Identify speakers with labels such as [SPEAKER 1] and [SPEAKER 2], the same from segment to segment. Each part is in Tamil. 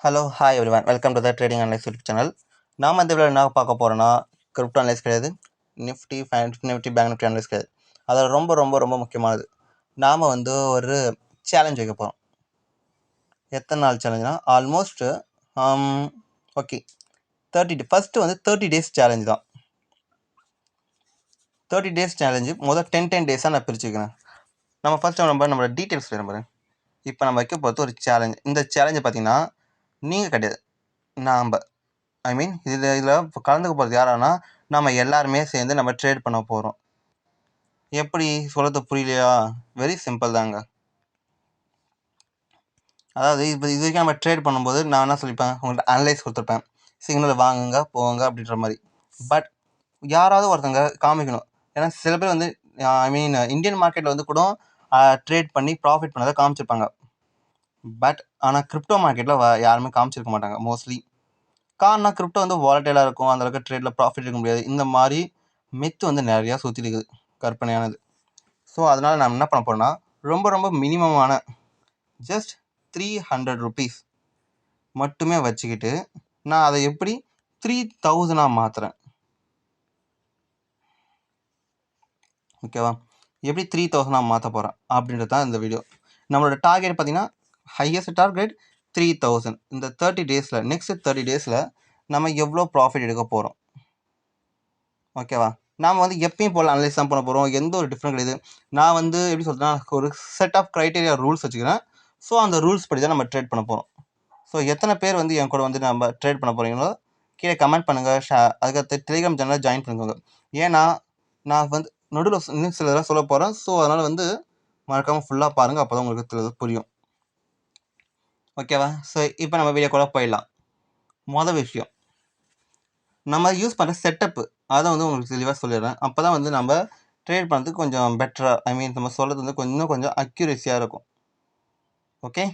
[SPEAKER 1] Hello hi everyone welcome to the trading analyse YouTube channel. நாம் இந்த வீடியோ என்ன பார்க்க போகிறோன்னா கிரிப்டோ அனலைஸ் கிடையாது, Nifty Nifty bank Nifty analyse கிடையாது. அதில் ரொம்ப ரொம்ப ரொம்ப முக்கியமானது, நாம் ஒரு சேலஞ்ச் வைக்க போகிறோம். எத்தனை நாள் சேலஞ்சுனா ஆல்மோஸ்ட் ஓகே 30 30 டேஸ் சேலஞ்ச் தான். 30 டேஸ் சேலஞ்சு முதல் 10 டேஸாக நான் பிரிச்சுக்கிறேன். நம்ம ஃபஸ்ட்டு நம்மளோட டீட்டெயில்ஸ் நம்புறேன். இப்போ நம்ம வைக்க போகிறது ஒரு சேலஞ்ச். இந்த சேலஞ்சை பார்த்தீங்கன்னா நீங்கள் கிடையாது, நாம் இதில் கலந்துக்க போகிறது யாரானா நம்ம எல்லாருமே சேர்ந்து நம்ம ட்ரேட் பண்ண போகிறோம். எப்படி சொல்கிறது புரியலையா? வெரி சிம்பிள் தாங்க. அதாவது இப்போ இது வரைக்கும் நம்ம ட்ரேட் பண்ணும்போது நான் என்ன சொல்லிப்பேன், உங்கள்கிட்ட அனலைஸ் கொடுத்துருப்பேன், சிக்னல் வாங்குங்க போங்க அப்படின்ற மாதிரி. பட் யாராவது ஒருத்தங்க காமிக்கணும். ஏன்னா சில பேர் இந்தியன் மார்க்கெட்டில் கூட ட்ரேட் பண்ணி ப்ராஃபிட் பண்ணதை காமிச்சிருப்பாங்க. பட் ஆனால் கிரிப்டோ மார்க்கெட்டில் யாருமே காமிச்சிருக்க மாட்டாங்க மோஸ்ட்லி. காரணம் கிரிப்டோ வாலட்டைலாக இருக்கும், அந்தளவுக்கு ட்ரேடில் ப்ராஃபிட் எடுக்க முடியாது. இந்த மாதிரி மித்து நிறையா சுற்றி இருக்குது, கற்பனையானது. ஸோ அதனால் நான் என்ன பண்ண போகிறேன்னா ரொம்ப ரொம்ப மினிமமான ஜஸ்ட் 300 ருபீஸ் மட்டுமே வச்சுக்கிட்டு நான் அதை எப்படி 3000 மாற்றுறேன். ஓகேவா? எப்படி 3000 மாற்ற போகிறேன் அப்படின்றது தான் இந்த வீடியோ. நம்மளோட டார்கெட் பார்த்தீங்கன்னா ஹையஸ்ட் டார்கெட் 3000. இந்த 30 டேஸில் நெக்ஸ்ட் 30 டேஸில் நம்ம எவ்வளோ ப்ராஃபிட் எடுக்க போகிறோம். ஓகேவா? நாம் எப்பயும் போல் அனலைஸ் தான் பண்ண போகிறோம், எந்த ஒரு டிஃப்ரெண்ட் கிடையாது. நான் எப்படி சொல்கிறேன்னா ஒரு செட் ஆஃப் க்ரைட்டீரியா ரூல்ஸ் வச்சுக்கிறேன். ஸோ அந்த ரூல்ஸ் படி தான் நம்ம ட்ரேட் பண்ண போகிறோம். ஸோ எத்தனை பேர் என் கூட நம்ம ட்ரேட் பண்ண போகிறீங்களோ கீழே கமெண்ட் பண்ணுங்கள். அதுக்கடுத்து டெலிகிராம் சேனலில் ஜாயின் பண்ணிக்கோங்க. ஏன்னா நான் நடுவில் இன்னும் சில இதெல்லாம் சொல்ல போகிறேன். ஸோ அதனால் மறக்காமல் ஃபுல்லாக பாருங்கள், அப்போ தான் உங்களுக்கு புரியும். ஓகேவா? ஸோ இப்போ நம்ம வீடியோக்குள்ளே போயிடலாம். மொதல் விஷயம், நம்ம யூஸ் பண்ணுற செட்டப்பு அதை உங்களுக்கு தெளிவாக சொல்லிடுறேன். அப்போ தான் நம்ம ட்ரேட் பண்ணுறதுக்கு கொஞ்சம் பெட்டராக நம்ம சொல்கிறது இன்னும் கொஞ்சம் அக்யூரேசியாக இருக்கும். ஓகே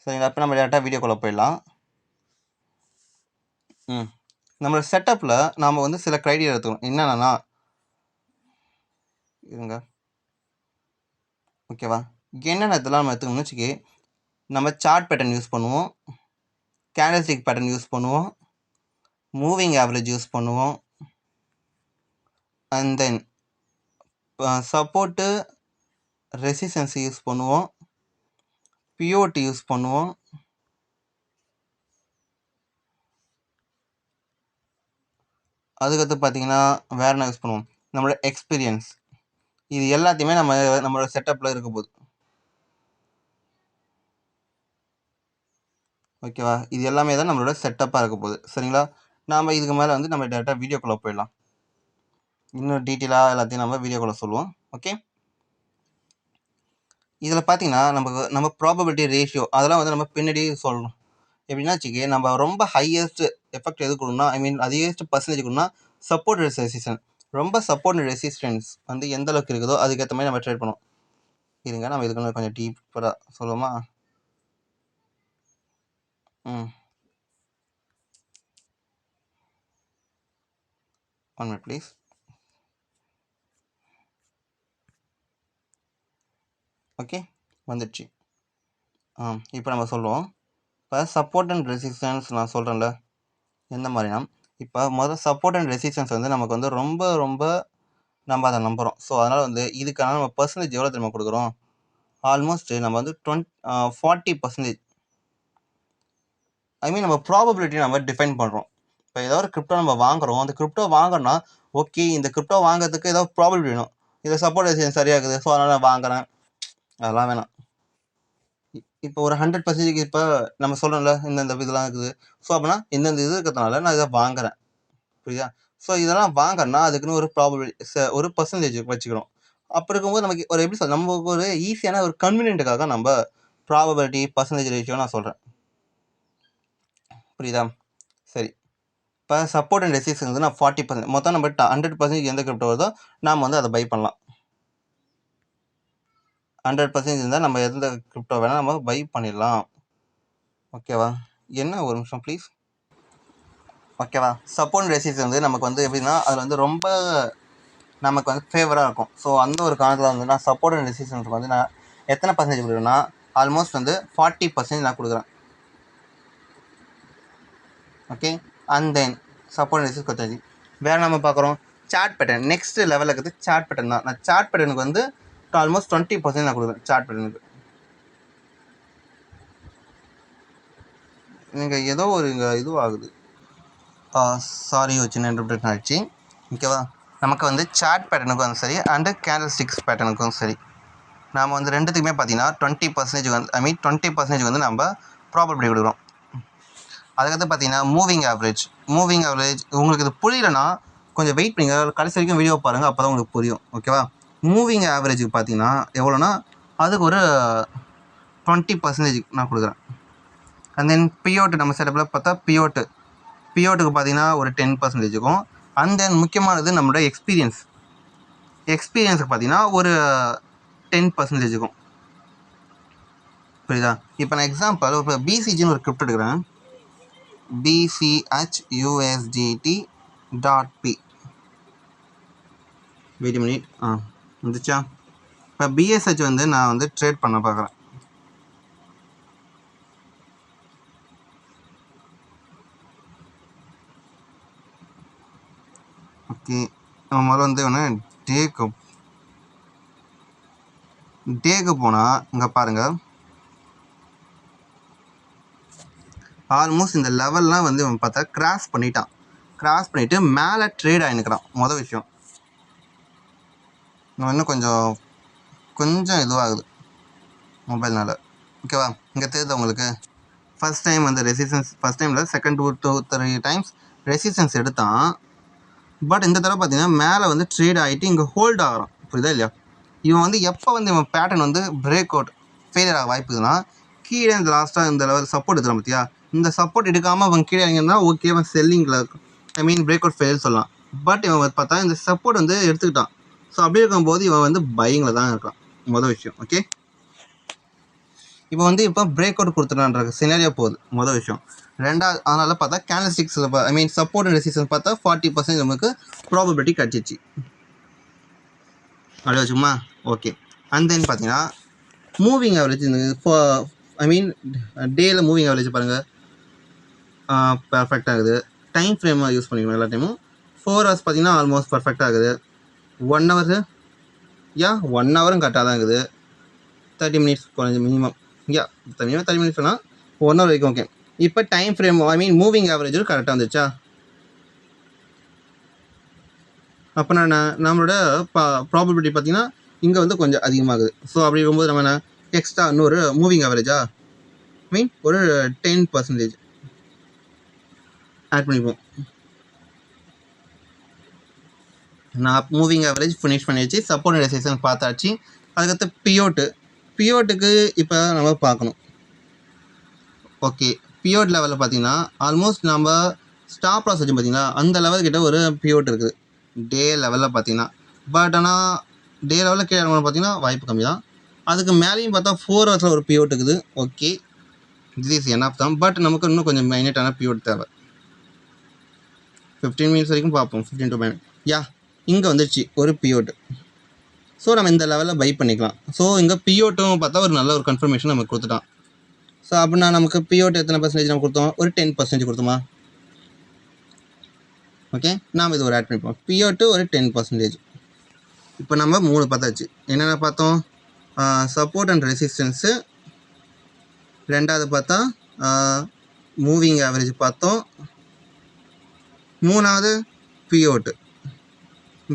[SPEAKER 1] சரிங்களா? இப்போ நம்ம டேரெக்டாக வீடியோக்குள்ளே போயிடலாம். நம்மளோட செட்டப்பில் நாம் சில க்ரைட்டீரியா எடுத்துக்கணும். என்னென்னா இருங்க, ஓகேவா? என்னென்ன இதெல்லாம் நம்ம எடுத்துக்கணும்னு வச்சுக்கி, நம்ம சார்ட் பேட்டர்ன் யூஸ் பண்ணுவோம், கேண்டில்ஸ்டிக் பேட்டர்ன் யூஸ் பண்ணுவோம், மூவிங் ஆவரேஜ் யூஸ் பண்ணுவோம், and then support resistance use பண்ணுவோம், பிஓடி யூஸ் பண்ணுவோம், அதுக்கடுத்து பார்த்தீங்கன்னா வேறு என்ன யூஸ் பண்ணுவோம், நம்மளோட எக்ஸ்பீரியன்ஸ். இது எல்லாத்தையுமே நம்மளோட செட்டப்பில் இருக்க போகுது. ஓகேவா? இது எல்லாமே தான் நம்மளோட செட்டப்பாக இருக்க போகுது. சரிங்களா? நாம் இதுக்கு மேலே நம்ம டேரெக்டாக வீடியோக்குள்ளே போயிடலாம். இன்னும் டீட்டெயிலாக எல்லாத்தையும் நம்ம வீடியோக்குள்ளே சொல்லுவோம். ஓகே, இதில் பார்த்தீங்கன்னா நம்ம ப்ராபபிலிட்டி ரேஷியோ அதெல்லாம் நம்ம பின்னாடி சொல்லணும். எப்படின்னா வச்சுக்கி, நம்ம ரொம்ப ஹையஸ்ட் எஃபெக்ட் எது கொடுக்கணும்னா ஹையஸ்ட் பர்சன்டேஜ் கொடுக்கணும்னா சப்போர்ட் ரெசிஸ்டன்ஸ். ரொம்ப சப்போர்ட் ரெசிஸ்டன்ஸ் எந்த அளவுக்கு இருக்குதோ அதுக்கேற்ற மாதிரி நம்ம ட்ரேட் பண்ணுவோம். இருங்க, நம்ம இதுக்கு கொஞ்சம் டீப்பராக சொல்லுவோமா? One minute please. ஓகே, வந்துடுச்சு. இப்போ நம்ம சொல்லுவோம். இப்போ சப்போர்ட் அண்ட் ரெசிஸ்டன்ஸ் நான் சொல்கிறேன்ல எந்த மாதிரினா, இப்போ முதல் சப்போர்ட் அண்ட் ரெசிஸ்டன்ஸ் நமக்கு ரொம்ப ரொம்ப நம்ம அதை நம்புகிறோம். ஸோ அதனால் இதுக்கான நம்ம பர்சன்டேஜ் எவ்வளோ திரும்ப கொடுக்குறோம், ஆல்மோஸ்ட் நம்ம 40%. நம்ம ப்ராபபிலிட்டி நம்ம டிஃபைன் பண்ணுறோம். இப்போ ஏதோ ஒரு கிரிப்டோ நம்ம வாங்குகிறோம், அந்த கிரிப்டோ வாங்கினா ஓகே, இந்த கிரிப்டோ வாங்குறதுக்கு ஏதோ ப்ராபபிலிட்டி வேணும். இதை சப்போர்ட் ரெசிஸ்டன்ஸ் சரியாக இருக்குது, ஸோ அதனால் நான் வாங்குறேன், அதெல்லாம் வேணாம். இப்போ ஒரு 100% இப்போ நம்ம சொல்கிறோம்ல இந்த இதெல்லாம் இருக்குது, ஸோ அப்படின்னா இந்தந்த இது இருக்கிறதுனால நான் இதை வாங்குறேன். புரியுதா? ஸோ இதெல்லாம் வாங்கன்னா அதுக்குன்னு ஒரு ப்ராபபிலிட்டி ஒரு பர்சன்டேஜ் வச்சுக்கிறோம். அப்போ இருக்கும்போது நமக்கு ஒரு எப்படி சொல்ல, நமக்கு ஒரு ஈஸியான ஒரு கன்வீனியன்ட்டுக்காக நம்ம ப்ராபபிலிட்டி பர்சன்டேஜ் ரேஷியோ நான் சொல்கிறேன். புரியுதா? சரி, இப்போ சப்போர்ட் அண்ட் ரெசிஸ்டன்ஸ் நான் 40%, மொத்தம் நம்ம 100% எந்த கிரிப்டோ வருதோ நாம் அதை பை பண்ணலாம். 100% இருந்தால் நம்ம எந்த கிரிப்டோ வேணால் நம்ம பை பண்ணிடலாம். ஓகேவா? என்ன ஒரு நிமிஷம் ப்ளீஸ். ஓகேவா? சப்போர்ட் ரெசிஸ்டன்ஸ் நமக்கு எப்படின்னா அதில் ரொம்ப நமக்கு ஃபேவராக இருக்கும். ஸோ அந்த ஒரு காரணத்தில் நான் சப்போர்ட் அண்ட் ரெசிஸ்டன்ஸ் நான் எத்தனை பர்சன்டேஜ் கொடுக்குறேன்னா ஆல்மோஸ்ட் 40% நான் கொடுக்குறேன். Okay. And then support and resistance கொடுத்தாச்சு. வேறு நம்ம பார்க்குறோம் சார்ட் பேட்டர்ன். நெக்ஸ்ட் லெவலில் இருக்குது சார்ட் பேட்டர்ன் தான். நான் சார்ட் பேட்டர்னுக்கு வந்து ஆல்மோஸ்ட் 20% நான் கொடுக்குறேன் சார்ட் பேட்டர்னுக்கு. நீங்கள் ஏதோ ஒரு இங்கே இதுவாகுது, சாரி, ஒரு சின்ன இன்டர்பிரேஷன் ஆகிடுச்சு. ஓகேவா? நமக்கு வந்து சார்ட் பேட்டர்னுக்கும் வந்து சரி அண்டு கேண்டில் ஸ்டிக்ஸ் பேட்டர்னுக்கும் சரி நாம் வந்து ரெண்டுத்துக்குமே பார்த்தீங்கன்னா 20% வந்து 20% வந்து நம்ம ப்ராபபிலிட்டி கொடுக்குறோம். அதுக்கடுத்து பார்த்தீங்கன்னா மூவிங் ஆவரேஜ். உங்களுக்கு இது புரியலன்னா கொஞ்சம் வெயிட் பண்ணிங்க, கடைசி வரைக்கும் வீடியோ பாருங்கள், அப்போ தான் உங்களுக்கு புரியும். ஓகேவா? மூவிங் ஆவரேஜுக்கு பார்த்தீங்கன்னா எவ்வளோனா அதுக்கு ஒரு 20% நான் கொடுக்குறேன். அண்ட் தென் பிஓட்டு நம்ம செட்டப்பில் பார்த்தா பிஓட்டுக்கு பார்த்தீங்கன்னா ஒரு 10%. அண்ட் தென் முக்கியமானது நம்மளோட எக்ஸ்பீரியன்ஸுக்கு பார்த்தீங்கன்னா ஒரு 10%. புரியுதா? இப்போ நான் எக்ஸாம்பிள் இப்போ பிசிஜின்னு ஒரு கிரிப்ட் எடுக்கிறேன். BCHUSDT.P. Wait minute. வந்துச்சா? இப்போ BSH வந்து நான் வந்து ட்ரேட் பண்ண பார்க்குறேன். ஓகே. நம்ம முதல்ல வந்து ஒன்று டேக்கு போனால் இங்கே பாருங்கள், ஆல்மோஸ்ட் இந்த லெவல்லாம் வந்து இவன் பார்த்தா கிராஸ் பண்ணிவிட்டு மேலே ட்ரேட் ஆகினுக்கிறான். மொதல் விஷயம் இன்னும் கொஞ்சம் இதுவாகுது மொபைல்னால். ஓகேவா? இங்கே தெரியுது உங்களுக்கு. ஃபஸ்ட் டைம் வந்து ரெசிஸ்டன்ஸ், ஃபஸ்ட் டைமில் செகண்ட் 2-3 டைம்ஸ் ரெசிஸ்டன்ஸ் எடுத்தான். பட் இந்த தடவை பார்த்தீங்கன்னா மேலே வந்து ட்ரேட் ஆகிட்டு இங்கே ஹோல்ட் ஆகிறான். புரியுதா இல்லையா? இவன் வந்து எப்போ வந்து இவன் பேட்டர்ன் வந்து பிரேக் அவுட் ஃபெயிலியர் ஆக வாய்ப்புதுன்னா கீழே இந்த லாஸ்ட்டாக இந்த லெவல் சப்போர்ட் எடுத்துலாம் பார்த்தியா? இந்த சப்போர்ட் எடுக்காமல் அவன் கீழே இறங்கினா ஓகே, அவன் செல்லிங்கில் பிரேக் அவுட் ஃபெயில் சொல்லலாம். பட் இவன் பார்த்தா இந்த சப்போர்ட் வந்து எடுத்துக்கிட்டான். ஸோ அப்படி இருக்கும்போது இவன் வந்து பையிங்கில் தான் இருக்கான். மொதல் விஷயம். ஓகே. இப்போ பிரேக் அவுட் கொடுத்துட்டான்ற சினாரியோ போகுது. மொதல் விஷயம். ரெண்டாவது அதனால் பார்த்தா கேண்டில் ஸ்டிக்ஸில் சப்போர்ட் அண்ட் ரெசிஸ்டன்ஸ் பார்த்தா 40% நமக்கு ப்ராபபிலிட்டி கிடச்சிச்சு. அப்படி வச்சுமா? ஓகே. அண்ட் தென் பார்த்தீங்கன்னா மூவிங் ஆவரேஜ் டேயில் மூவிங் ஆவரேஜ் பாருங்கள், பர்ஃபெக்ட் ஆகுது. டைம் ஃப்ரேமாக யூஸ் பண்ணிக்கணும் எல்லா டைமும். 4 hours பார்த்தீங்கன்னா ஆல்மோஸ்ட் பர்ஃபெக்ட் ஆகுது. 1 hour 1 hour கரெக்டாக தான் இருக்குது. 30 minutes கொஞ்சம் மினிமம். 30 minutes வேணால் 1 hour வரைக்கும். ஓகே. இப்போ டைம் ஃப்ரேம் மூவிங் ஆவரேஜும் கரெக்டாக வந்துச்சா? அப்போ நம்மளோட ப்ராபபிலிட்டி பார்த்தீங்கன்னா இங்கே வந்து கொஞ்சம் அதிகமாகுது. ஸோ அப்படி இருக்கும்போது நம்ம எக்ஸ்ட்ரா இன்னொரு மூவிங் ஆவரேஜா ஒரு 10% ஆட் பண்ணிப்போம். நான் மூவிங் ஆவரேஜ் ஃபினிஷ் பண்ணியாச்சு. சப்போர்ட் அண்ட் ரெசிஸ்டன்ஸ் பார்த்தாச்சு. அதுக்கடுத்து பிஓட்டுக்கு இப்போ நம்ம பார்க்கணும். ஓகே. பிஓட் லெவலில் பார்த்தீங்கன்னா ஆல்மோஸ்ட் நம்ம ஸ்டாப் லாஸ் வச்சு பார்த்தீங்கன்னா அந்த லெவல்கிட்ட ஒரு பிஓட் இருக்குது டே லெவலில் பார்த்தீங்கன்னா. பட் ஆனால் டே லெவலில் கீழே பார்த்தீங்கன்னா வாய்ப்பு கம்மி தான். அதுக்கு மேலேயும் பார்த்தா 4 hours ஒரு பிஓட் இருக்குது. ஓகே, திஸ் இஸ் என்ஆஃப் தான். பட் நமக்கு இன்னும் கொஞ்சம் மைனட்டான பிஓட் தேவை. 15 minutes வரைக்கும் பார்ப்போம். 15 to 9. இங்கே வந்துடுச்சு ஒரு பிஓட். ஸோ நம்ம இந்த லெவலில் பை பண்ணிக்கலாம். ஸோ இங்கே பிஓட்டும் பார்த்தா ஒரு நல்ல ஒரு கன்ஃபர்மேஷன் நமக்கு கொடுத்துட்டான். ஸோ அப்படின்னா நமக்கு பிஓட் எத்தனை % நம்ம கொடுத்தோம்? ஒரு 10% கொடுத்தோமா? ஓகே, நாம் இது ஒரு ஆட் பண்ணிப்போம். பிஓட்டு ஒரு 10%. இப்போ நம்ம 3 பார்த்தாச்சு. என்னென்ன பார்த்தோம்? சப்போர்ட் அண்ட் ரெசிஸ்டன்ஸு, ரெண்டாவது பார்த்தா மூவிங் ஆவரேஜ் பார்த்தோம், மூணாவது பிஓட்டு.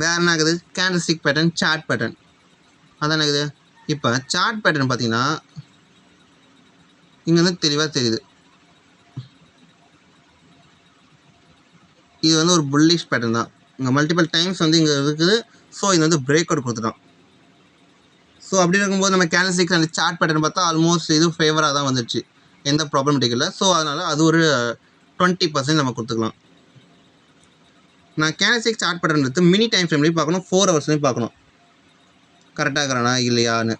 [SPEAKER 1] வேறு என்ன ஆகுது? Candlestick pattern, chart pattern. அதான் ஆகுது. இப்போ சார்ட் பேட்டர்ன் பார்த்தீங்கன்னா இங்கே வந்து தெளிவாக தெரியுது. இது வந்து ஒரு புல்லிஷ் பேட்டர்ன் தான். இங்கே மல்டிபிள் டைம்ஸ் வந்து இங்கே இருக்குது. ஸோ இது வந்து பிரேக் அவுட் கொடுத்துட்டோம். ஸோ அப்படி இருக்கும்போது நம்ம candlesticks and chart pattern பார்த்தா ஆல்மோஸ்ட் இது ஃபேவராக தான் வந்துடுச்சு. எந்த ப்ராப்ளமேட்டிக் இல்லை. ஸோ அதனால் அது ஒரு 20% நம்ம கொடுத்துக்கலாம். நான் கேண்டில் ஸ்டிக் சார்ட் பேட்டர்ன் எடுத்து மினி டைம் ஃப்ரேம்லேயும் பார்க்கணும், 4 hours பார்க்கணும் கரெக்டாக இருக்கிறானா இல்லையான்னு.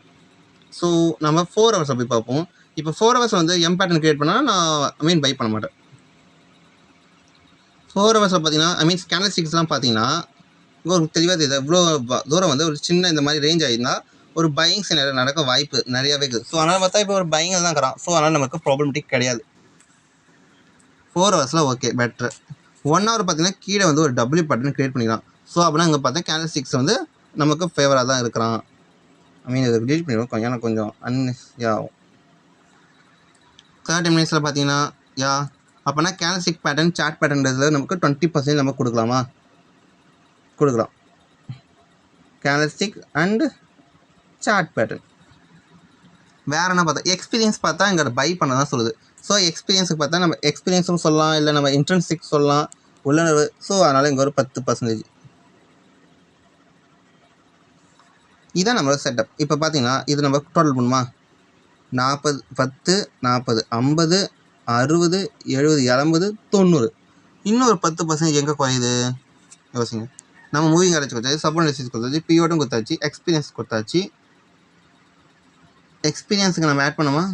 [SPEAKER 1] ஸோ நம்ம 4 hours போய் பார்ப்போம். இப்போ 4 hours வந்து எம் பேட்டர்ன் க்ரியேட் பண்ணால் நான் பை பண்ண மாட்டேன். 4 hours பார்த்தீங்கன்னா கேண்டில் ஸ்டிக்ஸ்லாம் பார்த்தீங்கன்னா ஒரு தெளிவாக தெரியுது. இவ்வளோ தூரம் வந்து ஒரு சின்ன இந்த மாதிரி ரேஞ்ச் ஆகிருந்தால் ஒரு பையிங் சினாரியோ நடக்க வாய்ப்பு நிறையாவே இருக்குது. ஸோ அதனால் பார்த்தா இப்போ ஒரு பையிங்கில் தான் இருக்கிறான். ஸோ அதனால் நமக்கு ப்ராப்ளமேட்டிக் கிடையாது. 4 ஹவர்ஸில் ஓகே பெட்ரு. 1 ஹவர் பார்த்தீங்கன்னா கீழே வந்து ஒரு டபிள்யூ பட்டன் க்ரியேட் பண்ணிக்கலாம். ஸோ அப்படின்னா இங்கே பார்த்தா கேண்டில் ஸ்டிக்ஸ் வந்து நமக்கு ஃபேவராக தான் இருக்கிறான். ஐ மீன் இதை டீட் பண்ணிடுவோம், எனக்கு கொஞ்சம் ஆகும். 30 மினிட்ஸில் பார்த்தீங்கன்னா அப்போனா கேண்டில் ஸ்டிக் பேட்டர்ன் சார்ட் பேட்டர்ன்றதுல நமக்கு 20% நம்ம கொடுக்கலாம். Candlestick and chart pattern. வேறு என்ன பார்த்தா எக்ஸ்பீரியன்ஸ் பார்த்தா இங்கே பை பண்ண தான் சொல்லுது. ஸோ எக்ஸ்பீரியன்ஸுக்கு பார்த்தா நம்ம எக்ஸ்பீரியன்ஸும் சொல்லலாம், இல்லை நம்ம இன்ட்ரென்சிக் சொல்லலாம், உள்ளுணர்வு. ஸோ அதனால் இங்கே ஒரு 10%. இதுதான் நம்மளோட செட்டப். இப்போ பார்த்தீங்கன்னா இது நம்ம டோட்டல் பண்ணுமா, 40 10 40 50 60 70 80 90. இன்னொரு 10% எங்கே குறையுது யோசிங்க. நம்ம மூவிங் ஆவரேஜ் கொடுத்தாச்சு, சப்அனாலிசிஸ் கொடுத்தாச்சு, பிஓட்டும் கொடுத்தாச்சு, எக்ஸ்பீரியன்ஸ் கொடுத்தாச்சு. எக்ஸ்பீரியன்ஸுக்கு நம்ம ஆட் பண்ணோமா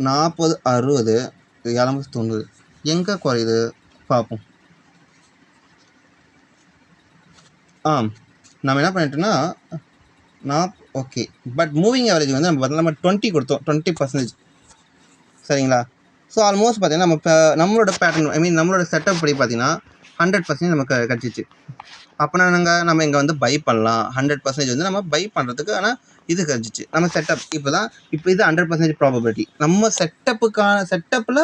[SPEAKER 1] 40 60 70 90 எங்கே குறையுது பார்ப்போம். நம்ம என்ன பண்ணிட்டோம்னா ஓகே. பட் மூவிங் ஆவரேஜ் வந்து நம்ம 20 கொடுத்தோம், 20%. சரிங்களா? ஸோ ஆல்மோஸ்ட் பார்த்தீங்கன்னா நம்ம இப்போ நம்மளோட பேட்டர்ன் ஐ மீன் நம்மளோட செட்டப் படி பார்த்தீங்கன்னா 100% நமக்கு கிடச்சிச்சு. அப்போனா நம்ம இங்கே வந்து பை பண்ணலாம். 100% வந்து நம்ம பை பண்ணுறதுக்கு ஆனால் இது கிடச்சிச்சு நம்ம செட்டப். இப்போ இது 100% ப்ராபபிலிட்டி. நம்ம செட்டப்பில்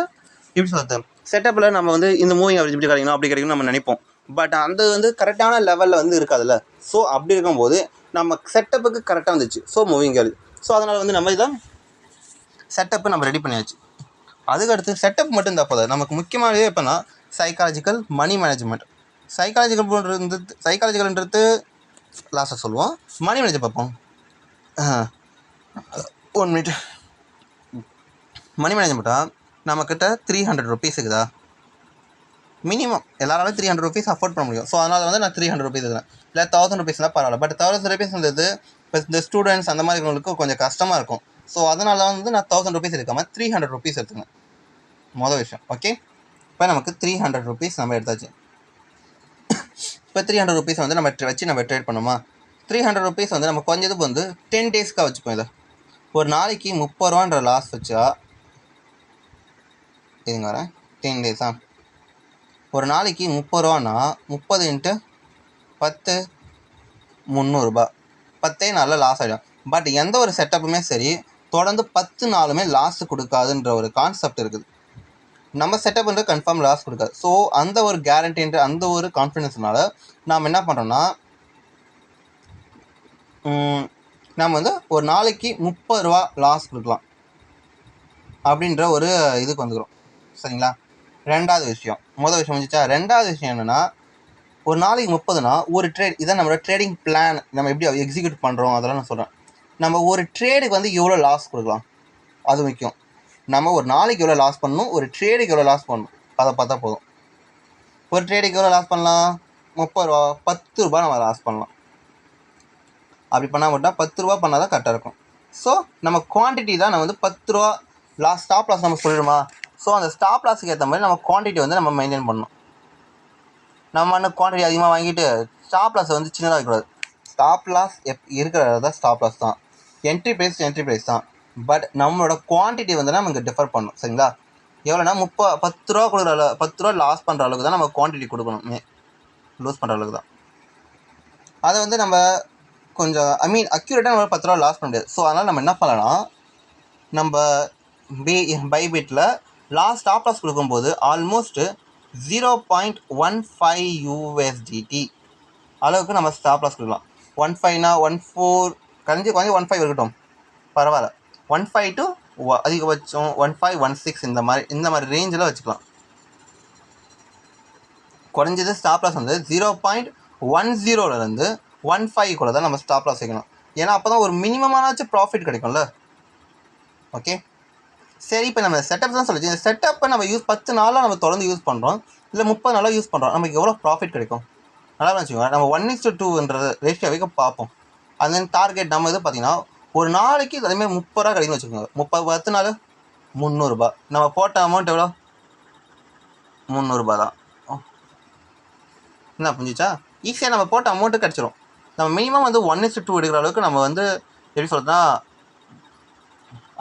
[SPEAKER 1] எப்படி சொல்கிறது, செட்டப்பில் நம்ம வந்து இந்த மூவிங் ஆவரேஜ் இப்படி கிடைக்கணும் அப்படி கிடைக்கணும் நம்ம நினைப்போம். பட் அந்த வந்து கரெக்டான லெவலில் வந்து இருக்காதுல்ல. ஸோ அப்படி இருக்கும்போது நம்ம செட்டப்புக்கு கரெக்டாக வந்துச்சு. So moving average. ஸோ அதனால் வந்து நம்ம இதான் செட்டப்பு நம்ம ரெடி பண்ணியாச்சு. அதுக்கடுத்து செட்டப் மட்டும் இருந்தால் போதாது, நமக்கு முக்கியமானது எப்போனா சைக்காலஜிக்கல் மணி மேனேஜ்மெண்ட். சைக்காலஜிக்கல்ன்றது லாஸ்ட்டாக சொல்லுவோம். மணி மேனேஜ் பார்ப்போம். 1 மினிட். மணி மேனேஜ்மெண்ட்டாக நம்மக்கிட்ட 300 rupees இருக்குதா, மினிமம் எல்லாராலும் 300 rupees அஃபோர்ட் பண்ண முடியும். ஸோ அதனால் வந்து நான் 300 rupees இருக்கிறேன். இல்லை 1000 rupeesனால் பரவாயில்ல. பட் 1000 rupeesன்றது இப்போ இந்த ஸ்டூடெண்ட்ஸ் அந்த மாதிரி இருக்கிறவங்களுக்கு கொஞ்சம் கஷ்டமாக இருக்கும். ஸோ அதனால வந்து நான் 1000 rupees எடுக்காமல் 300 rupees எடுத்துக்கேன். மொதல் விஷயம். ஓகே, இப்போ நமக்கு 300 rupees நம்ம எடுத்தாச்சு. இப்போ 300 rupees வந்து நம்ம வச்சு நம்ம ட்ரேட் பண்ணோமா, 300 rupees வந்து நம்ம கொஞ்சதுக்கு வந்து 10 daysக்காக வச்சுப்போம். இதை ஒரு நாளைக்கு 30 ரூபான்ற லாஸ் வச்சா இதுங்க வரேன் 10 days. ஒரு நாளைக்கு 30 ரூபான்னா 30 × 10 300 ரூபாய். 10 நாளில் லாஸ் ஆகிடும். பட் எந்த ஒரு செட்டப்புமே சரி தொடர்ந்து 10 நாளுமே லாஸ் கொடுக்காதுன்ற ஒரு கான்செப்ட் இருக்குது. நம்ம செட்டப்ன்ற கன்ஃபார்ம் லாஸ் கொடுக்காது. ஸோ அந்த ஒரு கேரண்டின்ற அந்த ஒரு கான்ஃபிடென்ஸ்னால நாம் என்ன பண்ணுறோன்னா நம்ம வந்து ஒரு நாளைக்கு 30 ரூபா லாஸ் கொடுக்கலாம் அப்படின்ற ஒரு இதுக்கு வந்துக்கிறோம். சரிங்களா? ரெண்டாவது விஷயம், முதல் விஷயம் வந்துச்சா. ரெண்டாவது விஷயம் என்னென்னா, ஒரு நாளைக்கு 30னா ஒரு ட்ரேட், இதான் நம்மளோட ட்ரேடிங் பிளான். நம்ம எப்படி எக்ஸிக்யூட் பண்ணுறோம் அதெல்லாம் நான் சொல்கிறேன். நம்ம ஒரு ட்ரேடுக்கு வந்து எவ்வளோ லாஸ் கொடுக்கலாம் அது முக்கியம். நம்ம ஒரு நாளைக்கு எவ்வளோ லாஸ் பண்ணணும், ஒரு ட்ரேடுக்கு எவ்வளோ லாஸ் பண்ணணும் அதை பார்த்தா போதும். ஒரு ட்ரேடுக்கு எவ்வளோ லாஸ் பண்ணலாம், 30 ரூபா 10 ரூபா நம்ம லாஸ் பண்ணலாம். அப்படி பண்ணால் மட்டும் 10 ரூபா பண்ணால் தான் கரெக்டாக இருக்கும். ஸோ நம்ம குவான்டிட்டி தான் நம்ம வந்து 10 ரூபா லாஸ் ஸ்டாப் லாஸ் நம்ம சொல்லிடுமா. ஸோ அந்த ஸ்டாப் லாஸுக்கு ஏற்ற மாதிரி நம்ம குவான்டிட்டி வந்து நம்ம மெயின்டைன் பண்ணணும். நம்ம இன்னும் குவான்டிட்டி அதிகமாக வாங்கிட்டு ஸ்டாப் லாஸை வந்து சின்னதாக வைக்கக்கூடாது. ஸ்டாப் லாஸ் இருக்கிறது தான் ஸ்டாப் லாஸ் தான், என்ட்ரி ப்ரைஸ் தான். பட் நம்மளோட குவான்டிட்டி வந்து நமக்கு டிஃபர் பண்ணணும். சரிங்களா? எவ்வளோனா 10 ரூபா கொடுக்குற 10 ரூபா லாஸ் பண்ணுற அளவுக்கு தான் நம்ம குவான்டிட்டி கொடுக்கணும். லூஸ் பண்ணுற அளவுக்கு தான். அதை வந்து நம்ம கொஞ்சம் அக்யூரேட்டாக நம்ம 10 ரூபா லாஸ் பண்ண முடியாது. ஸோ அதனால் நம்ம என்ன பண்ணலாம், நம்ம பைபிட்டில் லாஸ்ட் ஸ்டாப் லாஸ் கொடுக்கும்போது ஆல்மோஸ்ட் 0.15 USDT அளவுக்கு நம்ம ஸ்டாப் லாஸ் கொடுக்கலாம். 15னா 14 கொஞ்சம் 15 இருக்கட்டும் பரவாயில்ல. 15 to அதிகபட்சம் 15 16 இந்த மாதிரி ரேஞ்சில் வச்சுக்கலாம். குறைஞ்சது ஸ்டாப் லாஸ் வந்து 0.10 15 கூட தான் நம்ம ஸ்டாப் லாஸ் வைக்கணும். ஏன்னா அப்போ தான் ஒரு மினிமமானாச்சும் ப்ராஃபிட் கிடைக்கும்ல. ஓகே சரி, இப்போ நம்ம செட்டப் தான் சொல்லிச்சு. இந்த செட்டப்பை நம்ம 10 நாளாக நம்ம தொடர்ந்து யூஸ் பண்ணுறோம், இல்லை 30 நாளாக யூஸ் பண்ணுறோம். நமக்கு எவ்வளோ ப்ராஃபிட் கிடைக்கும் நல்லா வச்சுக்கோங்க. நம்ம 1:2 ரேஷியோ வைக்க பார்ப்போம். அந்த டார்கெட் நம்ம இது பார்த்திங்கன்னா ஒரு நாளைக்கு அதேமாதிரி 30 ரூபா கிடைக்குன்னு வச்சுக்கோங்க. 10 நாள் 300 ரூபா. நம்ம போட்ட அமௌண்ட் எவ்வளோ, 300 ரூபா தான். என்ன புரிஞ்சிச்சா? ஈஸியாக நம்ம போட்ட அமௌண்ட்டு கிடச்சிரும். நம்ம மினிமம் வந்து 1:2 எடுக்கிற அளவுக்கு நம்ம வந்து எப்படி சொல்கிறதுனா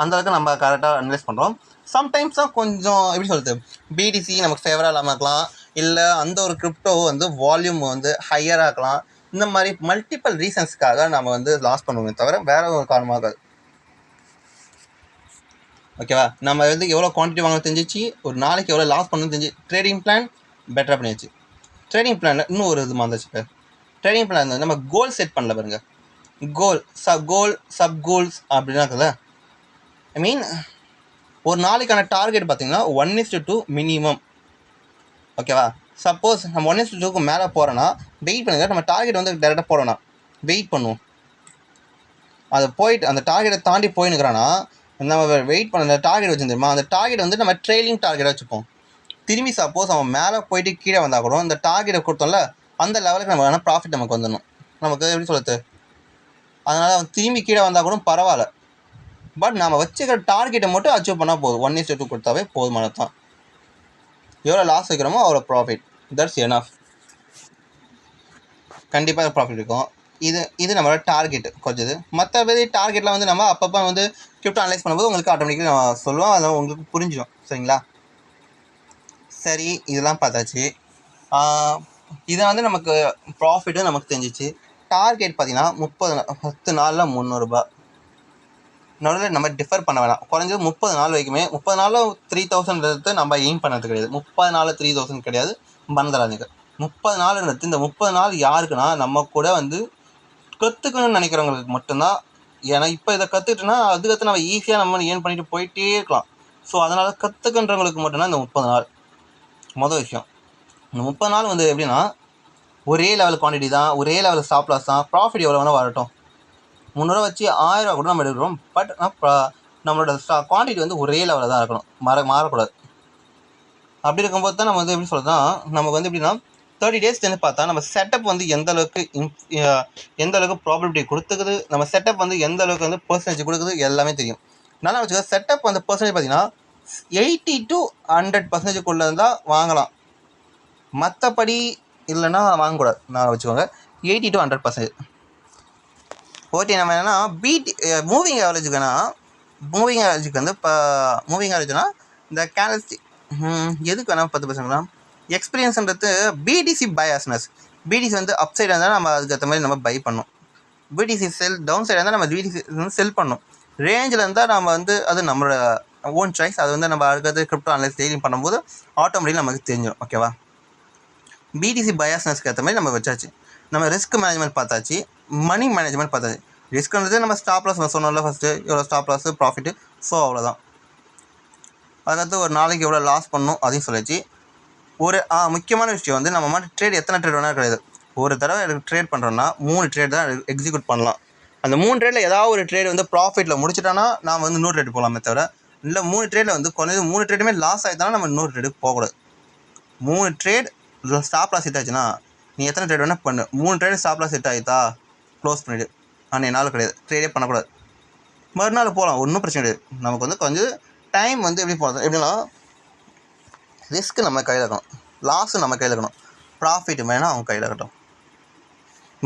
[SPEAKER 1] அந்தளவுக்கு நம்ம கரெக்டாக அனலைஸ் பண்ணுறோம். சம்டைம்ஸ் தான் கொஞ்சம் எப்படி சொல்கிறது, பிடிசி நமக்கு ஃபேவராக இல்லாமல் இருக்கலாம், இல்லை அந்த ஒரு கிரிப்டோ வந்து வால்யூம் வந்து ஹையராக இருக்கலாம். இந்த மாதிரி மல்டிபிள் ரீசன்ஸ்க்காக நம்ம வந்து லாஸ் பண்ணுவோமே தவிர வேறு ஒரு காரணமாக. ஓகேவா, நம்ம வந்து எவ்வளோ குவான்டிட்டி வாங்க தெரிஞ்சிச்சு, ஒரு நாளைக்கு எவ்வளோ லாஸ் பண்ணணும் தெரிஞ்சு, ட்ரேடிங் பிளான் பெட்டராக பண்ணியாச்சு. ட்ரேடிங் பிளானில் இன்னும் ஒரு இது வந்துச்சு இப்போ. ட்ரேடிங் பிளான் வந்து நம்ம கோல் செட் பண்ணல பாருங்க, கோல் சப் கோல்ஸ் அப்படின்னா இருக்குல்ல. ஐ மீன் ஒரு நாளைக்கான டார்கெட் பார்த்தீங்கன்னா 1:2 மினிமம். ஓகேவா, சப்போஸ் நம்ம 1:2க்கு மேலே போகிறோன்னா வெயிட் பண்ணுங்க, நம்ம டார்கெட் வந்து டேரெக்டாக போகிறோன்னா வெயிட் பண்ணுவோம். அதை போயிட்டு அந்த டார்கெட்டை தாண்டி போயின்னுக்கிறான்னா நம்ம வெயிட் பண்ண அந்த டார்கெட் வச்சுருந்தோமா, அந்த டார்கெட் வந்து நம்ம ட்ரெயிலிங் டார்கெட்டாக வச்சுப்போம். திரும்பி சப்போஸ் அவன் மேலே போயிட்டு கீழே வந்தால் கூட இந்த டார்கெட்டை கொடுத்தோம்ல அந்த லெவலுக்கு நம்ம வேணால் ப்ராஃபிட் நமக்கு வந்துடணும். நமக்கு எப்படி சொல்கிறது, அதனால் அவன் திரும்பி கீழே வந்தால் கூட பரவாயில்ல. பட் நம்ம வச்சுக்கிற டார்கெட்டை மட்டும் அச்சீவ் பண்ணால் போதும். 1:2 கொடுத்தாவே போதுமானது தான். எவ்வளோ லாஸ் வைக்கிறோமோ அவ்வளோ ப்ராஃபிட், தட்ஸ் எனஃப். கண்டிப்பாக ப்ராஃபிட் இருக்கும். இது நம்மளோட டார்கெட்டு கொஞ்சது. மற்றபடி டார்கெட்டில் வந்து நம்ம அப்பப்போ வந்து கிரிப்டோ அனலைஸ் பண்ணும்போது உங்களுக்கு ஆட்டோமேட்டிக்காக நான் சொல்லுவோம், அதை உங்களுக்கு புரிஞ்சிடும். சரிங்களா, சரி இதெல்லாம் பார்த்தாச்சு. இதை வந்து நமக்கு ப்ராஃபிட்டும் நமக்கு தெரிஞ்சிச்சு. டார்கெட் பார்த்தீங்கன்னா 10 நாளில் 300 ரூபா. நடுவில் நம்ம டிஃபர் பண்ண வேணாம். குறைஞ்சது 30 நாள் வரைக்குமே. 30 நாளில் 3000 நம்ம எய்ம் பண்ணது கிடையாது. 30 நாளில் 3000 கிடையாது, மறந்துடாதீங்க. 30 நாளுன்றது இந்த 30 நாள் யாருக்குன்னா நம்ம கூட வந்து கற்றுக்கணும்னு நினைக்கிறவங்களுக்கு மட்டும்தான். ஏன்னா இப்போ இதை கற்றுக்கிட்டோன்னா அதுக்கடுத்து நம்ம ஈஸியாக நம்ம ஏர்ன் பண்ணிட்டு போயிட்டே இருக்கலாம். ஸோ அதனால் கற்றுக்கின்றவங்களுக்கு மட்டும்தான் இந்த 30 நாள். மொதல் விஷயம், இந்த 30 நாள் வந்து எப்படின்னா ஒரே லெவல் குவான்டிட்டி தான், ஒரே லெவல் ஸ்டாப் லாஸ் தான். ப்ராஃபிட் எவ்வளோ வேணால் வரட்டும். 300 வச்சு 1000 ரூபா கூட நம்ம எடுக்கிறோம். பட் நம்மளோட குவான்டிட்டி வந்து ஒரே லெவலில் தான் இருக்கணும், மாறக்கூடாது. அப்படி இருக்கும்போது தான் நம்ம வந்து எப்படி சொல்கிறதுனா, நமக்கு வந்து எப்படின்னா 30 டேஸ் வந்து பார்த்தா நம்ம செட்டப் வந்து எந்த அளவுக்கு ப்ராபபிலிட்டி கொடுத்துக்குது, நம்ம செட்டப் வந்து எந்த அளவுக்கு வந்து பர்சன்டேஜ் கொடுக்குது எல்லாமே தெரியும். நல்லா வச்சுக்கோ, செட்டப் வந்து பர்சன்டேஜ் பார்த்தீங்கன்னா 80 to 100% இருந்தால் வாங்கலாம். மற்றபடி இல்லைன்னா வாங்கக்கூடாது. நான் வச்சுக்கோங்க 80 to 100%. ஓகே, நம்ம என்னென்னா மூவிங் ஆவரேஜுக்குன்னா வந்து இப்போ மூவிங் ஆவரேஜ்னா இந்த கேலஸ்டி எதுக்கு வேணால் 10%. எக்ஸ்பீரியன்ஸ்ன்றது பிடிசி பயாஸ்னஸ். பிடிசி வந்து அப் சைடாக இருந்தால் நம்ம அதுக்கேற்ற மாதிரி நம்ம பை பண்ணணும். பிடிசி டவுன் சைடாக இருந்தால் நம்ம பிடிசி வந்து செல் பண்ணணும். ரேஞ்சில் இருந்தால் நம்ம வந்து அது நம்மளோட ஓன் சாய்ஸ். அது வந்து நம்ம அடுத்தது கிரிப்டோ அனலைஸ் டெய்லிங் பண்ணும்போது ஆட்டோமேட்டிக் நமக்கு தெரிஞ்சிடும். ஓகேவா, பிடிசி பயாஸ்னஸ்க்கு ஏற்ற மாதிரி நம்ம வச்சாச்சு. நம்ம ரிஸ்க் மேனேஜ்மெண்ட் பார்த்தாச்சு, மணி மேனேஜ்மெண்ட் பார்த்தாச்சு. ரிஸ்க்ன்றது நம்ம ஸ்டாப் லாஸ் சொன்னோம்ல ஃபஸ்ட்டு, எவ்வளோ ஸ்டாப் லாஸு ப்ராஃபிட்டு. ஸோ அவ்வளோதான். அதுக்கடுத்து ஒரு நாளைக்கு எவ்வளோ லாஸ் பண்ணணும் அதையும் சொல்லிச்சு. ஒரு முக்கியமான விஷயம் வந்து நம்ம மாதிரி எத்தனை ட்ரேட் வேணால் கிடையாது. ஒரு தடவை ட்ரேட் பண்ணுறோன்னா 3 ட்ரேட் தான் எக்ஸிக்யூட் பண்ணலாம். அந்த 3 ட்ரேடில் ஏதாவது ஒரு ட்ரேட் வந்து ப்ராஃபிட்டில் முடிச்சிட்டானா நாம் வந்து இன்னொரு ட்ரேட் போகலாமே தவிர, இல்லை 3 ட்ரேடில் வந்து குறைஞ்சது 3 ட்ரேடுமே லாஸ் ஆகிட்டானா நம்ம இன்னொரு ட்ரேடுக்கு போகக்கூடாது. 3 ட்ரேட் ஸ்டாப் லாஸ் செட் ஆச்சுன்னா நீ எத்தனை ட்ரேட் வேணால் பண்ணு. 3 ட்ரேட் ஸ்டாப் லாஸ் செட் ஆகிட்டா க்ளோஸ் பண்ணிவிடு. ஆனால் என்னால் கிடையாது, ட்ரேடே பண்ணக்கூடாது. மறுநாள் போகலாம், ஒன்றும் பிரச்சனை கிடையாது. நமக்கு வந்து கொஞ்சம் டைம் வந்து எப்படி போகிறது, எப்படின்னா ரிஸ்க்கு நம்ம கையில் இருக்கணும், லாஸு நம்ம கையில் இருக்கணும், ப்ராஃபிட் வேணால் அவங்க கையில் இருக்கட்டும்,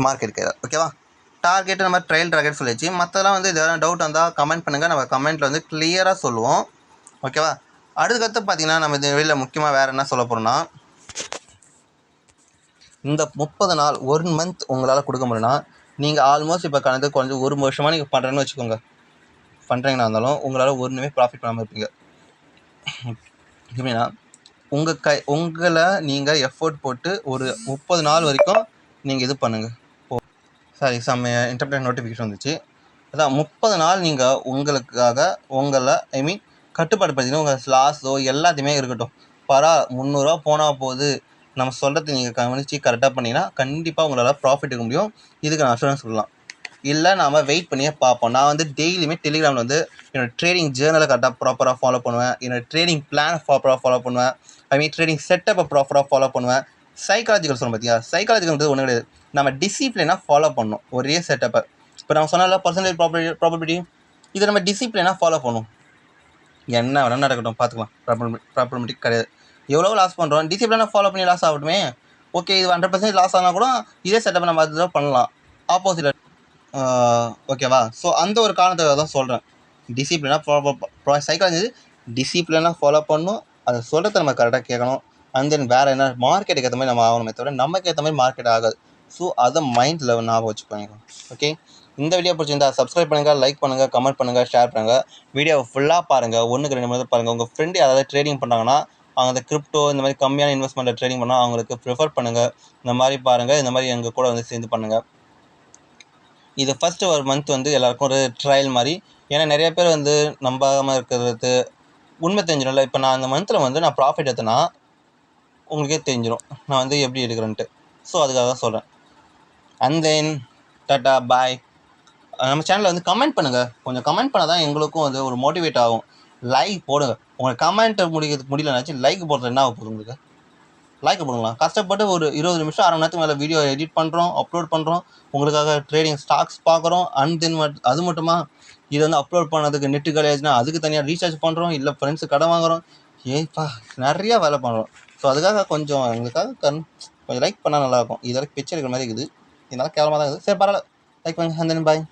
[SPEAKER 1] மார்க்கெட் கையில். ஓகேவா, டார்கெட்டு நம்ம ட்ரையல் டார்கெட் சொல்லிச்சு. மற்றெல்லாம் வந்து எதாவது டவுட் வந்தால் கமெண்ட் பண்ணுங்கள், நம்ம கமெண்ட்டில் வந்து கிளியராக சொல்லுவோம். ஓகேவா, அடுத்தடுத்து பார்த்தீங்கன்னா நம்ம இந்த வெளியில் முக்கியமாக வேறு என்ன சொல்ல போகிறோன்னா, இந்த 30 நாள் 1 மந்த் உங்களால் கொடுக்க முடியும்னா நீங்கள் ஆல்மோஸ்ட் இப்போ கணக்கு கொஞ்சம் 1 வருஷமாக நீங்கள் பண்ணுறேன்னு வச்சுக்கோங்க. பண்ணுறீங்கன்னா இருந்தாலும் உங்களால் ஒன்றுமே ப்ராஃபிட் பண்ணாமல் இருப்பீங்க. எப்படின்னா உங்களை நீங்கள் எஃபோர்ட் போட்டு ஒரு 30 நாள் வரைக்கும் நீங்கள் இது பண்ணுங்கள். சாரி, இன்டர்நெட் நோட்டிஃபிகேஷன் வந்துச்சு. அதான் 30 நாள் நீங்கள் உங்களுக்காக உங்களை கட்டுப்பாடு பார்த்தீங்கன்னா உங்கள் லாஸோ எல்லாத்தையுமே இருக்கட்டும், 300 ரூபா போனால் போகுது, நம்ம சொல்கிறது நீங்கள் கவனித்து கரெக்டாக பண்ணிங்கன்னா கண்டிப்பாக உங்களால் ப்ராஃபிட் எடுக்க முடியும். இதுக்கு நான் அஷூரன்ஸ் சொல்லலாம். இல்லை நாம் வெயிட் பண்ணியே பார்ப்போம். நான் வந்து டெய்லியுமே டெலிகிராமில் வந்து என்னோடய ட்ரேடிங் ஜேர்னலை கரெக்டாக ப்ராப்பராக ஃபாலோ பண்ணுவேன். என்னோடய ட்ரேடிங் பிளான் ப்ராப்பராக ஃபாலோ பண்ணுவேன். ட்ரேடிங் செட்டப்பை ப்ராப்பராக ஃபாலோ பண்ணுவேன். சைக்காலஜிக்கல் சொல்ல பார்த்தியா, சைக்காலஜிக்கல் ஒன்றும் கிடையாது. நம்ம டிசிப்ளினாக ஃபாலோ பண்ணணும் ஒரே செட்டப்பை. இப்போ நம்ம சொன்னால பர்சன்டேஜ் ப்ராபபிலிட்டி, இதை நம்ம டிசிப்ளினாக ஃபாலோ பண்ணணும். என்ன வேணால் நடக்கட்டும், பார்த்துக்கலாம். ப்ராப்ளமேட்டிக் கிடையாது. எவ்வளோ லாஸ் பண்ணுறோம், டிசிப்ளினாக ஃபாலோ பண்ணி லாஸ் ஆகட்டுமே. ஓகே, இது 100% லாஸ் ஆனால் கூட இதே செட்டப்பை நம்ம அது பண்ணலாம் ஆப்போசிட். ஓகேவா, ஸோ அந்த ஒரு காரணத்துக்காக தான் சொல்கிறேன். டிசிப்ளினாக ஃபாலோ சைக்காலஜி டிசிப்ளினாக ஃபாலோ பண்ணணும். அதை சொல்கிறத நம்ம கரெக்டாக கேட்கணும். அண்ட் தென் வேறு என்ன மார்க்கெட்டுக்கு ஏற்ற மாதிரி நம்ம ஆகணுமே தவிர நமக்கு ஏற்ற மாதிரி மார்க்கெட் ஆகாது. ஸோ அதை மைண்டில் ஞாபகம் வச்சுக்கோங்க. ஓகே, இந்த வீடியோ பிடிச்சிருந்தா சப்ஸ்கிரைப் பண்ணுங்கள், லைக் பண்ணுங்கள், கமெண்ட் பண்ணுங்கள், ஷேர் பண்ணுங்கள். வீடியோவை ஃபுல்லாக பாருங்கள், 1க்கு 2 மணி பாருங்கள். உங்கள் ஃப்ரெண்டு யாராவது ட்ரேடிங் பண்ணாங்கன்னா அவங்க அந்த கிரிப்டோ இந்த மாதிரி கம்மியான இன்வெஸ்ட்மெண்ட்டில் ட்ரேடிங் பண்ணால் அவங்களுக்கு ப்ரிஃபர் பண்ணுங்கள். இந்த மாதிரி பாருங்கள், இந்த மாதிரி எங்கள் கூட வந்து சேர்ந்து பண்ணுங்கள். இது ஃபஸ்ட்டு ஒரு மந்த் வந்து எல்லாருக்கும் ஒரு ட்ரையல் மாதிரி. ஏன்னா நிறைய பேர் வந்து நம்பாமல் இருக்கிறது உண்மை தெரிஞ்சிடும்ல. இப்போ நான் அந்த மந்தில் வந்து நான் ப்ராஃபிட் எடுத்தேன்னா உங்களுக்கே தெரிஞ்சிடும் நான் வந்து எப்படி எடுக்கிறேன்ட்டு. ஸோ அதுக்காக தான் சொல்கிறேன். அண்ட் தென் டாட்டா பாய். நம்ம சேனலில் வந்து கமெண்ட் பண்ணுங்கள். கொஞ்சம் கமெண்ட் பண்ணால் தான் எங்களுக்கும் வந்து ஒரு மோட்டிவேட் ஆகும். லைக் போடுங்க. உங்களுக்கு கமெண்ட்டை முடியலனாச்சும் லைக் போடுறது என்ன ஆக போகுது? உங்களுக்கு லைக் போடுங்களா? கஷ்டப்பட்டு ஒரு 20 நிமிஷம் 1/2 மணி நேரத்துக்கு மேலே வீடியோ எடிட் பண்ணுறோம், அப்லோட் பண்ணுறோம், உங்களுக்காக ட்ரேடிங் ஸ்டாக்ஸ் பார்க்குறோம். அண்ட் தென் அது மட்டுமா இது வந்து அப்லோட் பண்ணதுக்கு நெட்டு கிடையாதுன்னா அதுக்கு தனியாக ரீசார்ஜ் பண்ணுறோம், இல்லை ஃப்ரெண்ட்ஸு கடை வாங்குகிறோம். ஏப்பா நிறையா வேலை பண்ணுறோம். ஸோ அதுக்காக கொஞ்சம் எங்களுக்காக கொஞ்சம் லைக் பண்ணால் நல்லாயிருக்கும். இது வரைக்கும் பிச்சை இருக்கிற மாதிரி இருக்குது, இதனால் கேவலமாக தான் இருக்குது. சரி பரவாயில்ல, லைக் பண்ணுங்கள். And then bye.